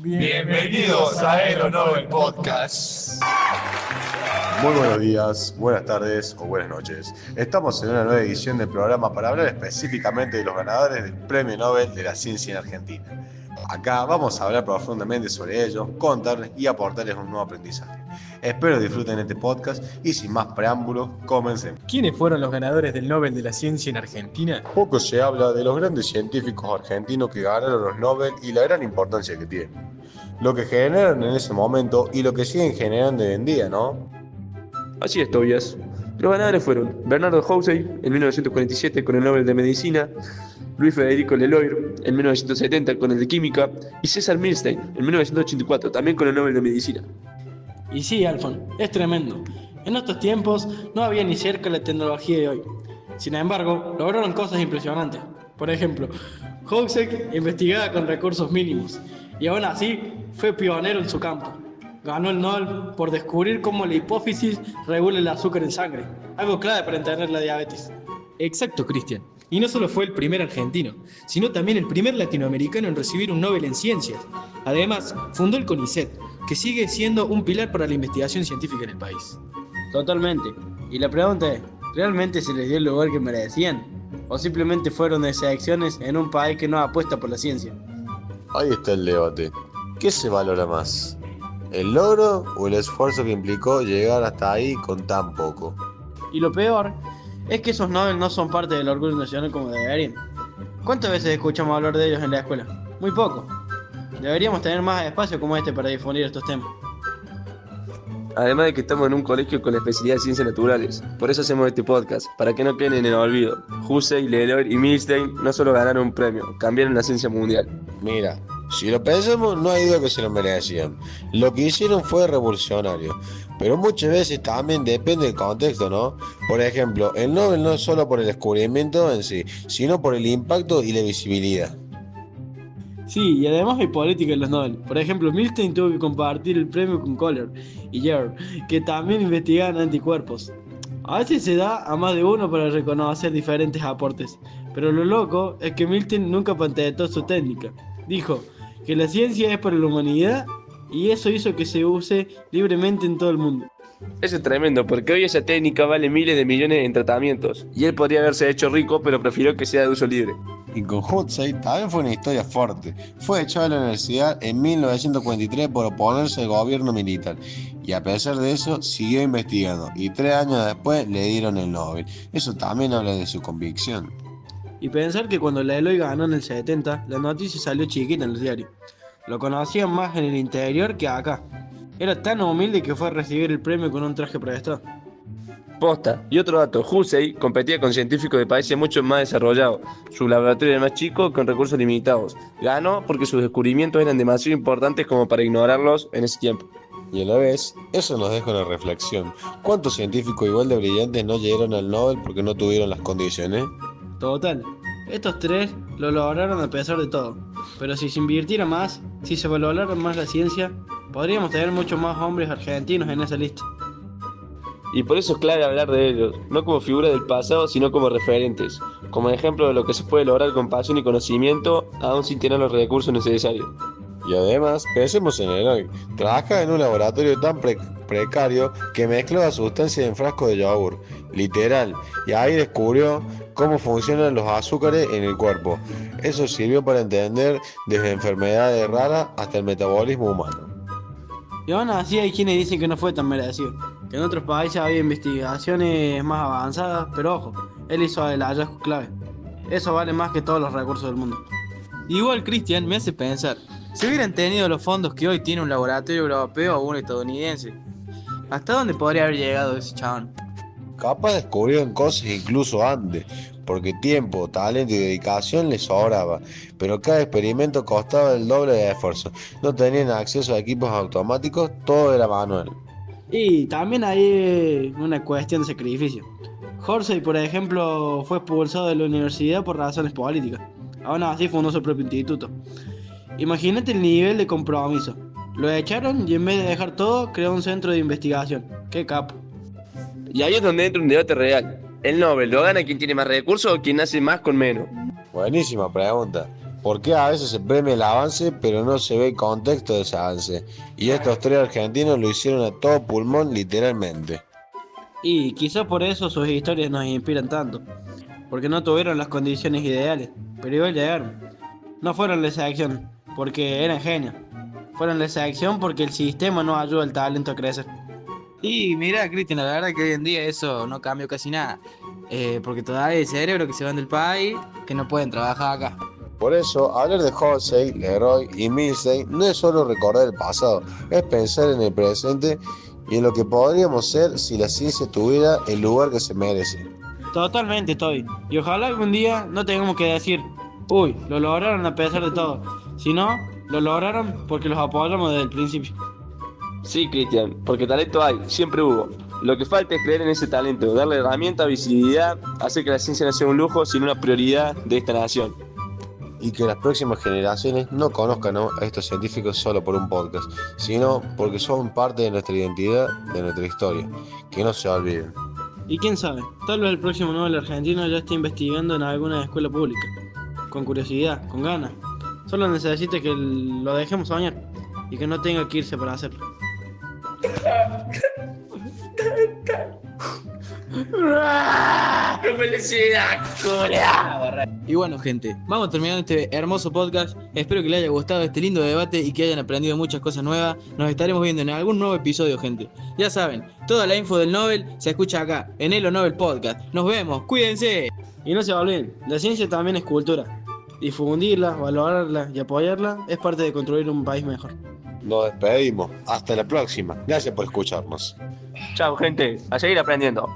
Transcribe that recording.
Bienvenidos a Aero Nobel Podcast. Muy buenos días, buenas tardes o buenas noches. Estamos en una nueva edición del programa para hablar específicamente de los ganadores del Premio Nobel de la Ciencia en Argentina. Acá vamos a hablar profundamente sobre ellos, contarles y aportarles un nuevo aprendizaje. Espero disfruten este podcast y sin más preámbulos, comencemos. ¿Quiénes fueron los ganadores del Nobel de la Ciencia en Argentina? Poco se habla de los grandes científicos argentinos que ganaron los Nobel y la gran importancia que tienen. Lo que generaron en ese momento y lo que siguen generando hoy en día, ¿no? Así es, Tobias. Los ganadores fueron Bernardo Houssay en 1947 con el Nobel de Medicina, Luis Federico Leloir en 1970 con el de Química y César Milstein en 1984 también con el Nobel de Medicina. Y sí, Alfon, es tremendo. En estos tiempos no había ni cerca la tecnología de hoy. Sin embargo, lograron cosas impresionantes. Por ejemplo, Houssay investigaba con recursos mínimos y aún así fue pionero en su campo. Ganó el Nobel por descubrir cómo la hipófisis regula el azúcar en sangre, algo clave para entender la diabetes. Exacto, Cristian. Y no solo fue el primer argentino, sino también el primer latinoamericano en recibir un Nobel en Ciencias. Además, fundó el CONICET, que sigue siendo un pilar para la investigación científica en el país. Totalmente. Y la pregunta es, ¿realmente se les dio el lugar que merecían? ¿O simplemente fueron excepciones en un país que no apuesta por la ciencia? Ahí está el debate. ¿Qué se valora más? ¿El logro o el esfuerzo que implicó llegar hasta ahí con tan poco? Y lo peor es que esos Nobel no son parte del orgullo nacional como deberían. ¿Cuántas veces escuchamos hablar de ellos en la escuela? Muy poco. Deberíamos tener más espacio como este para difundir estos temas. Además de que estamos en un colegio con la especialidad de ciencias naturales, por eso hacemos este podcast, para que no queden en el olvido. Houssay, Leloir y Milstein no solo ganaron un premio, cambiaron la ciencia mundial. Mira, si lo pensamos, no hay duda que se lo merecían. Lo que hicieron fue revolucionario, pero muchas veces también depende del contexto, ¿no? Por ejemplo, el Nobel no es solo por el descubrimiento en sí, sino por el impacto y la visibilidad. Sí, y además hay política en los Nobel. Por ejemplo, Milstein tuvo que compartir el premio con Kohler y Yer, que también investigaban anticuerpos. A veces se da a más de uno para reconocer diferentes aportes, pero lo loco es que Milstein nunca patentó su técnica. Dijo que la ciencia es para la humanidad y eso hizo que se use libremente en todo el mundo. Eso es tremendo, porque hoy esa técnica vale miles de millones en tratamientos, y él podría haberse hecho rico, pero prefirió que sea de uso libre. Y con Houssay también fue una historia fuerte. Fue echado de la universidad en 1943 por oponerse al gobierno militar. Y a pesar de eso, siguió investigando. Y 3 años después le dieron el Nobel. Eso también habla de su convicción. Y pensar que cuando la Eloy ganó en el 70, la noticia salió chiquita en los diarios. Lo conocían más en el interior que acá. Era tan humilde que fue a recibir el premio con un traje prestado. Posta. Y otro dato, Houssay competía con científicos de países mucho más desarrollados. Su laboratorio era más chico, con recursos limitados. Ganó porque sus descubrimientos eran demasiado importantes como para ignorarlos en ese tiempo. Y a la vez, eso nos deja una reflexión. ¿Cuántos científicos igual de brillantes no llegaron al Nobel porque no tuvieron las condiciones? Total, estos tres lo lograron a pesar de todo. Pero si se invirtiera más, si se valorara más la ciencia, podríamos tener muchos más hombres argentinos en esa lista. Y por eso es clave hablar de ellos, no como figuras del pasado, sino como referentes, como ejemplo de lo que se puede lograr con pasión y conocimiento, aún sin tener los recursos necesarios. Y además, pensemos en el hoy. Trabaja en un laboratorio tan precario que mezclaba sustancias en frascos de yogur, literal, y ahí descubrió cómo funcionan los azúcares en el cuerpo. Eso sirvió para entender desde enfermedades raras hasta el metabolismo humano. Y aún así hay quienes dicen que no fue tan merecido, que en otros países había investigaciones más avanzadas, pero ojo, él hizo el hallazgo clave. Eso vale más que todos los recursos del mundo. Igual, Cristian, me hace pensar, si hubieran tenido los fondos que hoy tiene un laboratorio europeo o un estadounidense, ¿hasta dónde podría haber llegado ese chabón? Capaz descubrieron cosas incluso antes, porque tiempo, talento y dedicación les sobraba, pero cada experimento costaba el doble de esfuerzo. No tenían acceso a equipos automáticos, todo era manual. Y también hay una cuestión de sacrificio. Houssay, por ejemplo, fue expulsado de la universidad por razones políticas. Aún así fundó su propio instituto. Imagínate el nivel de compromiso. Lo echaron y en vez de dejar todo, creó un centro de investigación. ¡Qué capo! Y ahí es donde entra un debate real. ¿El Nobel lo gana quien tiene más recursos o quien hace más con menos? Buenísima pregunta. ¿Por qué a veces se premia el avance pero no se ve el contexto de ese avance? Y estos tres argentinos lo hicieron a todo pulmón literalmente. Y quizás por eso sus historias nos inspiran tanto, porque no tuvieron las condiciones ideales, pero igual llegaron. No fueron la excepción, porque eran genios. Fueron la excepción porque el sistema no ayuda al talento a crecer. Y mira, Cristian, la verdad que hoy en día eso no cambió casi nada. Porque todavía hay cerebros que se van del país que no pueden trabajar acá. Por eso, hablar de Halsey, Leroy y Milstein no es solo recordar el pasado, es pensar en el presente y en lo que podríamos ser si la ciencia tuviera el lugar que se merece. Totalmente, Toby. Y ojalá algún día no tengamos que decir, uy, lo lograron a pesar de todo. Sino, lo lograron porque los apoyamos desde el principio. Sí, Cristian, porque talento hay, siempre hubo. Lo que falta es creer en ese talento, darle herramienta, visibilidad, hacer que la ciencia no sea un lujo, sino una prioridad de esta nación. Y que las próximas generaciones no conozcan a estos científicos solo por un podcast, sino porque son parte de nuestra identidad, de nuestra historia. Que no se olviden. Y quién sabe, tal vez el próximo Nobel argentino ya esté investigando en alguna escuela pública. Con curiosidad, con ganas. Solo necesita que lo dejemos soñar y que no tenga que irse para hacerlo. ¡Qué felicidad, cura! Y bueno, gente, vamos terminando este hermoso podcast. Espero que les haya gustado este lindo debate y que hayan aprendido muchas cosas nuevas. Nos estaremos viendo en algún nuevo episodio, gente. Ya saben, toda la info del Nobel se escucha acá, en Elo Nobel Podcast. Nos vemos, cuídense. Y no se olviden, la ciencia también es cultura. Difundirla, valorarla y apoyarla es parte de construir un país mejor. Nos despedimos. Hasta la próxima. Gracias por escucharnos. Chao, gente, a seguir aprendiendo.